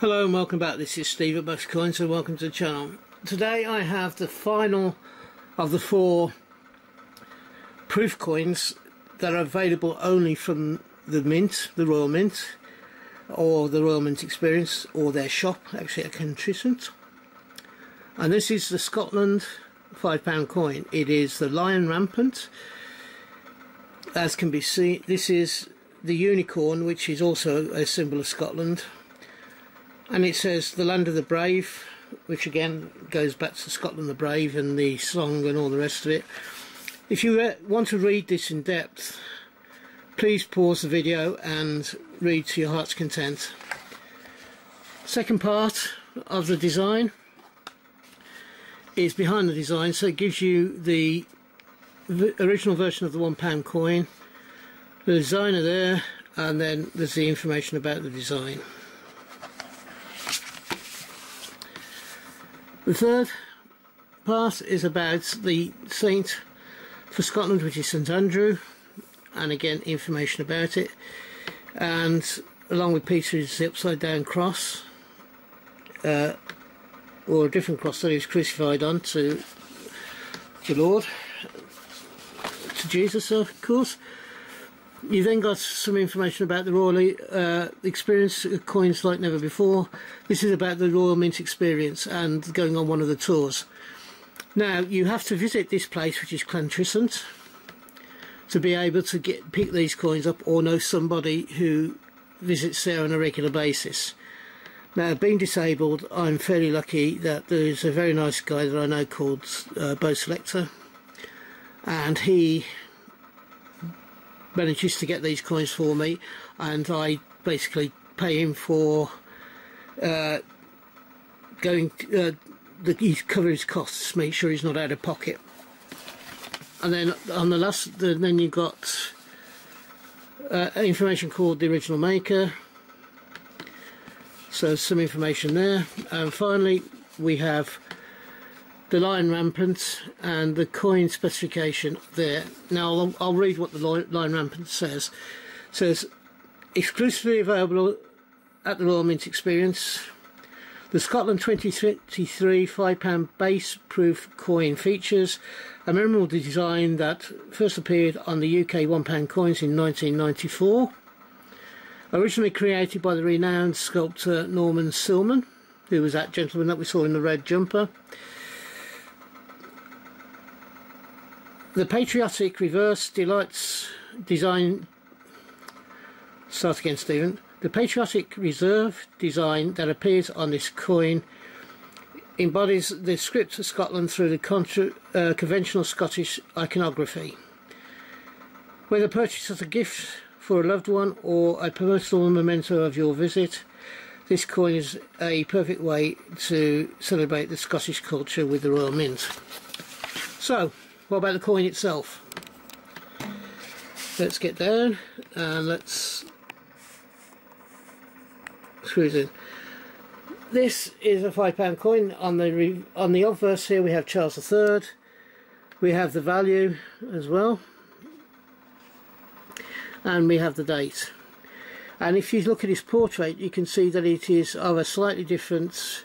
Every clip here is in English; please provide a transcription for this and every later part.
Hello and welcome back. This is Steve at Bucks Coins and welcome to the channel. Today I have the final of the 4 proof coins that are available only from the Mint, the Royal Mint, or the Royal Mint Experience, or their shop, actually at Camtasia. And this is the Scotland £5 coin. It is the Lion Rampant. As can be seen, this is the unicorn, which is also a symbol of Scotland. And it says the land of the brave, which again goes back to Scotland the Brave and the song and all the rest of it. If you want to read this in depth, please pause the video and read to your heart's content. Second part of the design is behind the design, so it gives you the original version of the £1 coin, the designer there, and then there's the information about the design. The third part is about the saint for Scotland, which is St Andrew, and again information about it, and along with Peter is the upside down cross, or a different cross that he was crucified on to the Lord, to Jesus of course. You then got some information about the Royal Experience coins like never before. This is about the Royal Mint Experience and going on one of the tours. Now you have to visit this place, which is Camtasia, to be able to pick these coins up, or know somebody who visits there on a regular basis. Now, being disabled, I'm fairly lucky that there's a very nice guy that I know called Bo Selector, and he manages to get these coins for me, and I basically pay him for he's cover his costs, make sure he's not out of pocket. And then on the last, then you've got information called the original maker, so some information there. And finally we have the Lion Rampant and the coin specification there. Now I'll read what the Lion Rampant says. It says, exclusively available at the Royal Mint Experience, the Scotland 2023 £5 base proof coin features a memorable design that first appeared on the UK £1 coins in 1994. Originally created by the renowned sculptor Norman Silman, who was that gentleman that we saw in the red jumper. The patriotic reverse design. Start again, Stephen. The patriotic reserve design that appears on this coin embodies the script of Scotland through the conventional Scottish iconography. Whether purchased as a gift for a loved one or a personal memento of your visit, this coin is a perfect way to celebrate the Scottish culture with the Royal Mint. So, what about the coin itself? Let's get down and let's screw it in. This is a £5 coin. On the obverse here we have Charles III. We have the value as well, and we have the date. And if you look at his portrait, you can see that it is of a slightly different.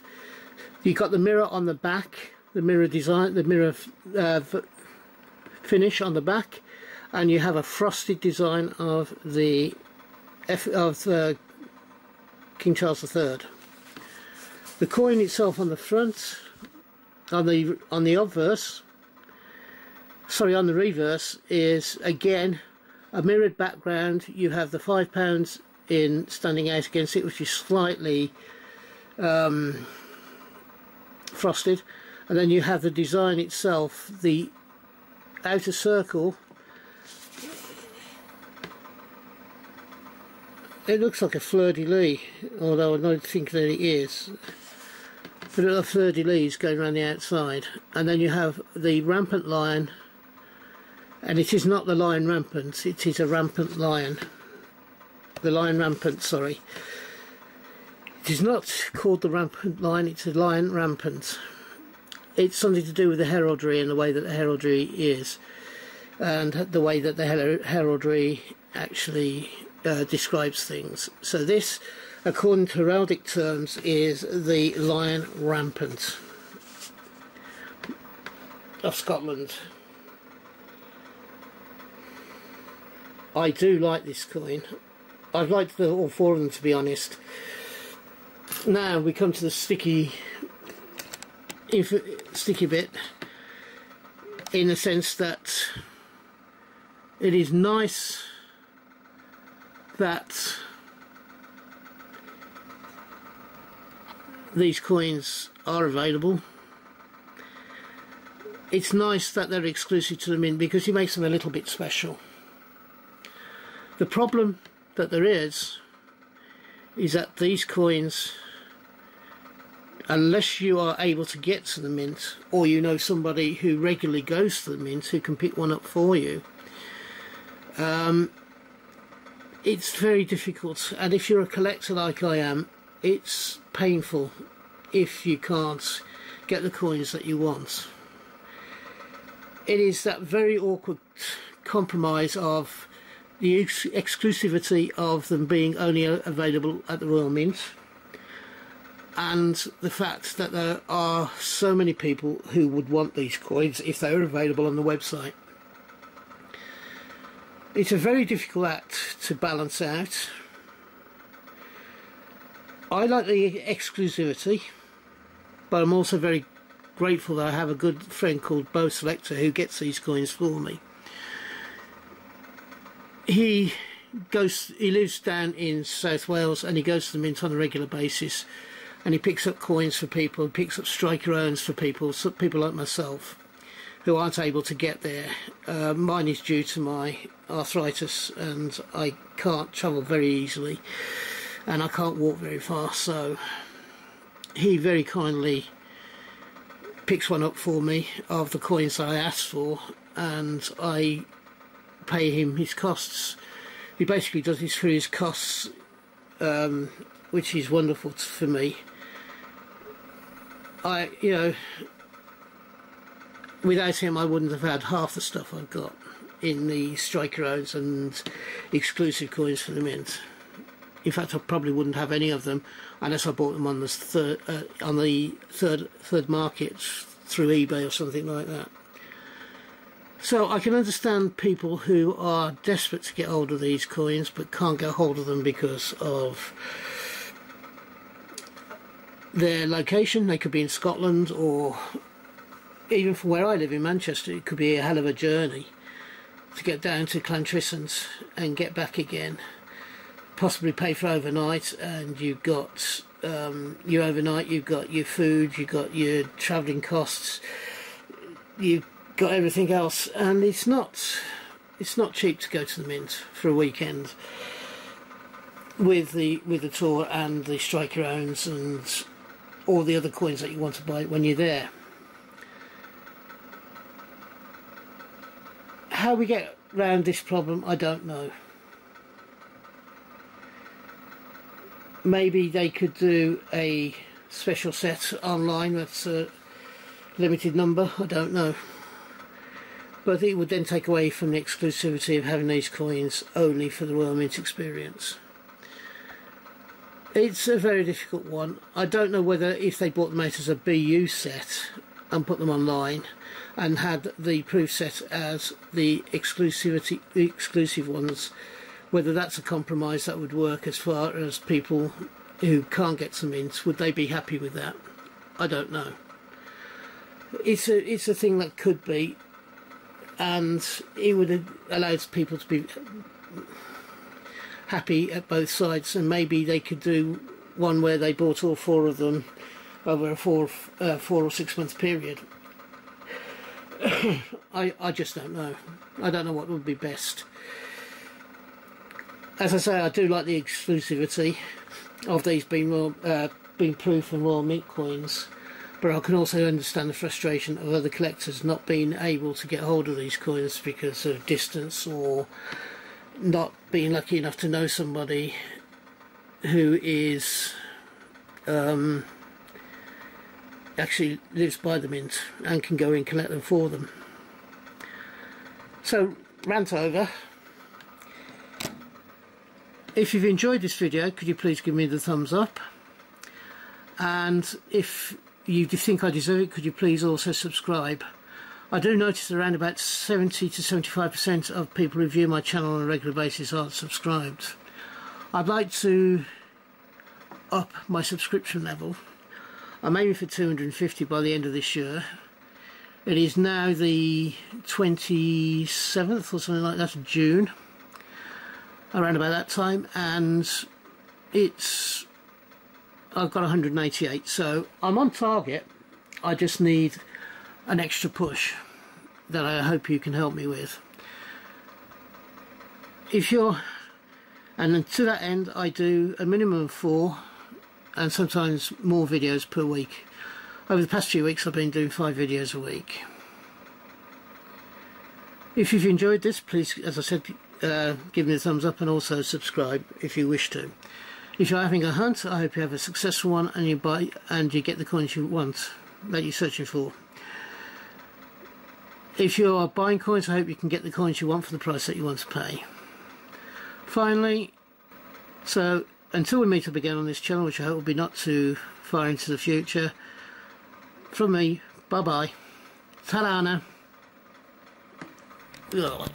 You've got the mirror on the back, the mirror design, the mirror finish on the back, and you have a frosted design of the King Charles III. The coin itself on the front, on the obverse, sorry, on the reverse, is again a mirrored background. You have the £5 in standing out against it, which is slightly frosted, and then you have the design itself, the outer circle. It looks like a fleur-de-lis, although I don't think that it is, but a fleur-de-lis going around the outside. And then you have the rampant lion, and it is not the Lion Rampant, it is a rampant lion. The Lion Rampant, sorry. It is not called the Rampant Lion, it's a Lion Rampant. It's something to do with the heraldry and the way that the heraldry is, and the way that the heraldry actually describes things. So this according to heraldic terms, is the Lion Rampant of Scotland. I do like this coin. I've liked all four of them, to be honest. Now we come to the sticky bit, in the sense that it is nice that these coins are available. It's nice that they're exclusive to the mint because it makes them a little bit special. The problem that there is that these coins, unless you are able to get to the mint, or you know somebody who regularly goes to the mint who can pick one up for you, it's very difficult. And if you're a collector like I am, it's painful if you can't get the coins that you want. It is that very awkward compromise of the exclusivity of them being only available at the Royal Mint, and the fact that there are so many people who would want these coins if they were available on the website. It's a very difficult act to balance out. I like the exclusivity, but I'm also very grateful that I have a good friend called Bo Selector who gets these coins for me. He lives down in South Wales, and he goes to the mint on a regular basis, and he picks up coins for people, picks up striker owns for people like myself who aren't able to get there. Mine is due to my arthritis, and I can't travel very easily, and I can't walk very far, so he very kindly picks one up for me of the coins that I asked for, and I pay him his costs. He basically does this through his costs, which is wonderful for me. Without him I wouldn't have had half the stuff I've got in the striker owns and exclusive coins for the mint. In fact, I probably wouldn't have any of them unless I bought them on the third market through eBay or something like that. So I can understand people who are desperate to get hold of these coins but can't get hold of them because of their location. They could be in Scotland, or even from where I live in Manchester, it could be a hell of a journey to get down to Clantrisant and get back again. Possibly pay for overnight, and you've got your overnight, you've got your food, you've got your travelling costs, you've got everything else, and it's not cheap to go to the mint for a weekend with the tour and the striker owns and all the other coins that you want to buy when you're there. How we get around this problem, I don't know. Maybe they could do a special set online that's a limited number, I don't know. But it would then take away from the exclusivity of having these coins only for the Royal Mint experience. It's a very difficult one. I don't know whether if they bought them out as a BU set and put them online and had the proof set as the exclusive ones, whether that's a compromise that would work as far as people who can't get to mint. Would they be happy with that? I don't know. It's a thing that could be, and it would have allowed people to be happy at both sides, and maybe they could do one where they bought all four of them over a 4 or 6 month period. I just don't know. I don't know what would be best. As I say, I do like the exclusivity of these being proof and Royal Mint coins, but I can also understand the frustration of other collectors not being able to get hold of these coins because of distance, or not being lucky enough to know somebody who is actually lives by the mint and can go and collect them for them. So, rant over. If you've enjoyed this video, could you please give me the thumbs up, and if you think I deserve it, could you please also subscribe. I do notice around about 70 to 75% of people who view my channel on a regular basis aren't subscribed. I'd like to up my subscription level. I'm aiming for 250 by the end of this year. It is now the 27th or something like that of June, around about that time, and I've got 188, so I'm on target. I just need an extra push that I hope you can help me with. And to that end, I do a minimum of 4 and sometimes more videos per week. Over the past few weeks I've been doing 5 videos a week. If you've enjoyed this, please, as I said, give me a thumbs up and also subscribe if you wish to. If you're having a hunt, I hope you have a successful one and you buy and you get the coins you want, that you're searching for. If you are buying coins, I hope you can get the coins you want for the price that you want to pay. Finally, so until we meet up again on this channel, which I hope will be not too far into the future, from me, bye bye. Ta-da now. Ugh.